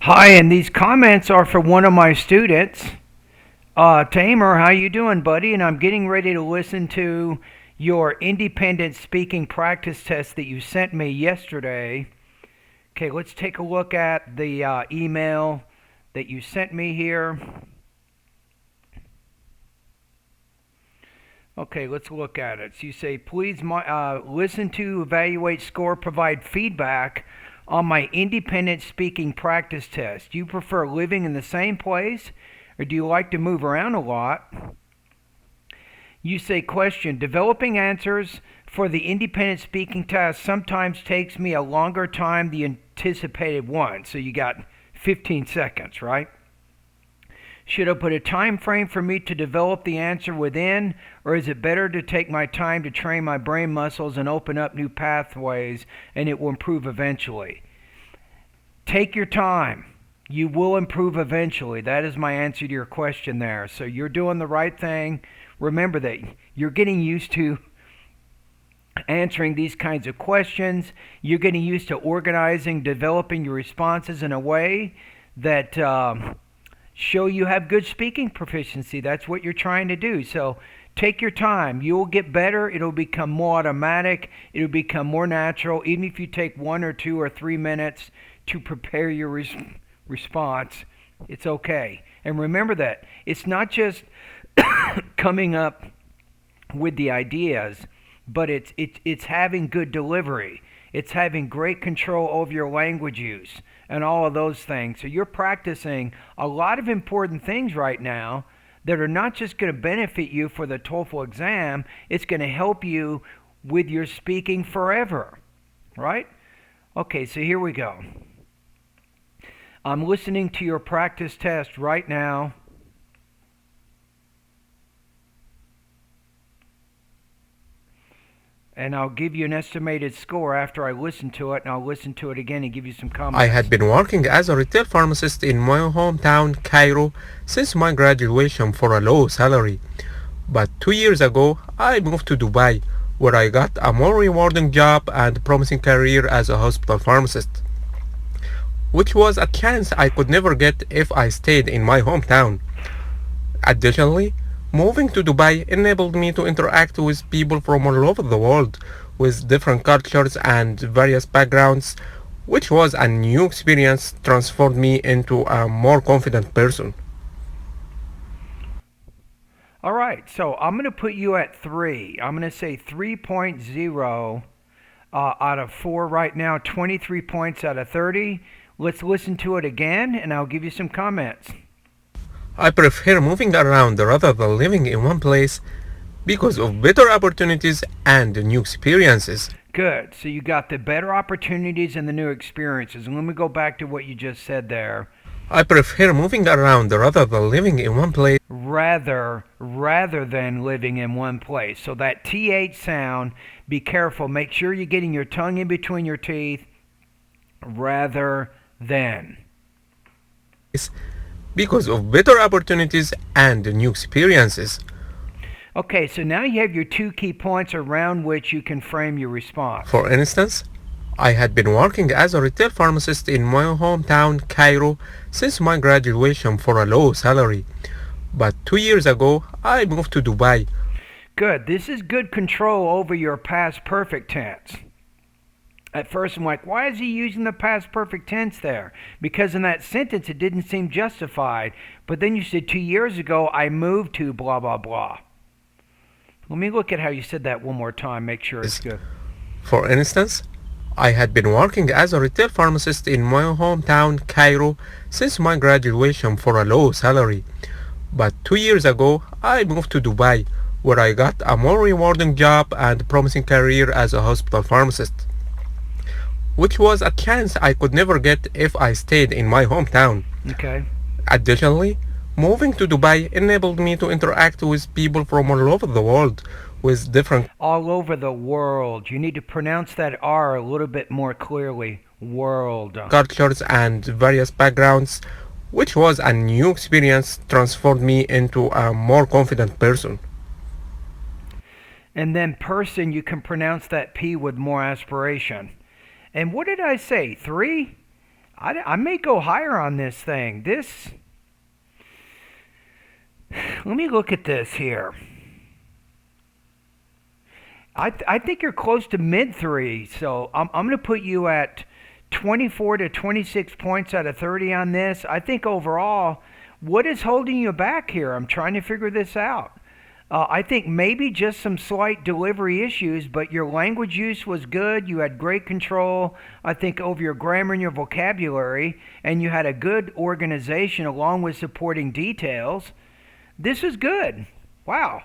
Hi, and these comments are for one of my students. Tamer, how you doing, buddy? And I'm getting ready to listen to your independent speaking practice test that you sent me yesterday. Okay, let's take a look at the email that you sent me here. Okay, let's look at it. So you say, please listen to, evaluate, score, provide feedback on my independent speaking practice test. Do you prefer living in the same place or do you like to move around a lot? You say, question, developing answers for the independent speaking test sometimes takes me a longer time than the anticipated one. So you got 15 seconds, right? Should I put a time frame for me to develop the answer within, or is it better to take my time to train my brain muscles and open up new pathways and it will improve eventually? Take your time. You will improve eventually. That is my answer to your question there. So you're doing the right thing. Remember that you're getting used to answering these kinds of questions. You're getting used to organizing, developing your responses in a way that show you have good speaking proficiency. That's what you're trying to do. So take your time. You will get better. It'll become more automatic. It'll become more natural. Even if you take 1 or 2 or 3 minutes to prepare your response, it's okay. And remember that it's not just coming up with the ideas, but it's having good delivery. It's having great control over your language use and all of those things. So you're practicing a lot of important things right now that are not just going to benefit you for the TOEFL exam, it's going to help you with your speaking forever, right? Okay, so here we go. I'm listening to your practice test right now. And I'll give you an estimated score after I listen to it, and I'll listen to it again and give you some I comments. had been working as a retail pharmacist in my hometown, Cairo, since my graduation for a low salary. But 2 years ago, I moved to Dubai, where I got a more rewarding job and promising career as a hospital pharmacist, which was a chance I could never get if I stayed in my hometown. Additionally, moving to Dubai enabled me to interact with people from all over the world with different cultures and various backgrounds, which was a new experience, transformed me into a more confident person. All right, so I'm going to put you at 3. I'm going to say 3.0 out of 4 right now, 23 points out of 30. Let's listen to it again, and I'll give you some comments. I prefer moving around rather than living in one place because of better opportunities and new experiences. Good. So you got the better opportunities and the new experiences. And let me go back to what you just said there. I prefer moving around rather than living in one place. Rather than living in one place. So that TH sound, be careful. Make sure you're getting your tongue in between your teeth. Rather than. Because of better opportunities and new experiences. Okay, so now you have your 2 key points around which you can frame your response. For instance, I had been working as a retail pharmacist in my hometown, Cairo, since my graduation for a low salary. But 2 years ago, I moved to Dubai. Good. This is good control over your past perfect tense. At first, I'm like, why is he using the past perfect tense there? Because in that sentence, it didn't seem justified. But then you said 2 years ago, I moved to blah, blah, blah. Let me look at how you said that one more time, make sure it's good. For instance, I had been working as a retail pharmacist in my hometown, Cairo, since my graduation for a low salary. But 2 years ago, I moved to Dubai, where I got a more rewarding job and promising career as a hospital pharmacist, which was a chance I could never get if I stayed in my hometown. Okay. Additionally, moving to Dubai enabled me to interact with people from all over the world with different All over the world. You need to pronounce that R a little bit more clearly. World. cultures and various backgrounds, which was a new experience, transformed me into a more confident person. And then person, you can pronounce that P with more aspiration. And what did I say? 3? I may go higher on this thing. Let me look at this here. I think you're close to mid 3, so I'm going to put you at 24 to 26 points out of 30 on this. I think overall, what is holding you back here? I'm trying to figure this out. I think maybe just some slight delivery issues, but your language use was good. You had great control, I think, over your grammar and your vocabulary, and you had a good organization along with supporting details. This is good. Wow.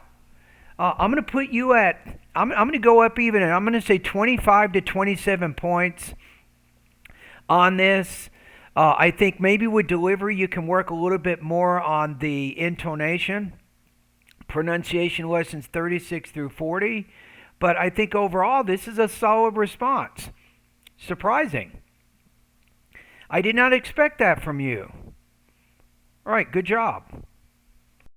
I'm going to put you at, I'm going to go up even, and I'm going to say 25 to 27 points on this. I think maybe with delivery you can work a little bit more on the intonation. Pronunciation lessons 36 through 40. But I think overall this is a solid response. Surprising. I did not expect that from you. All right, good job.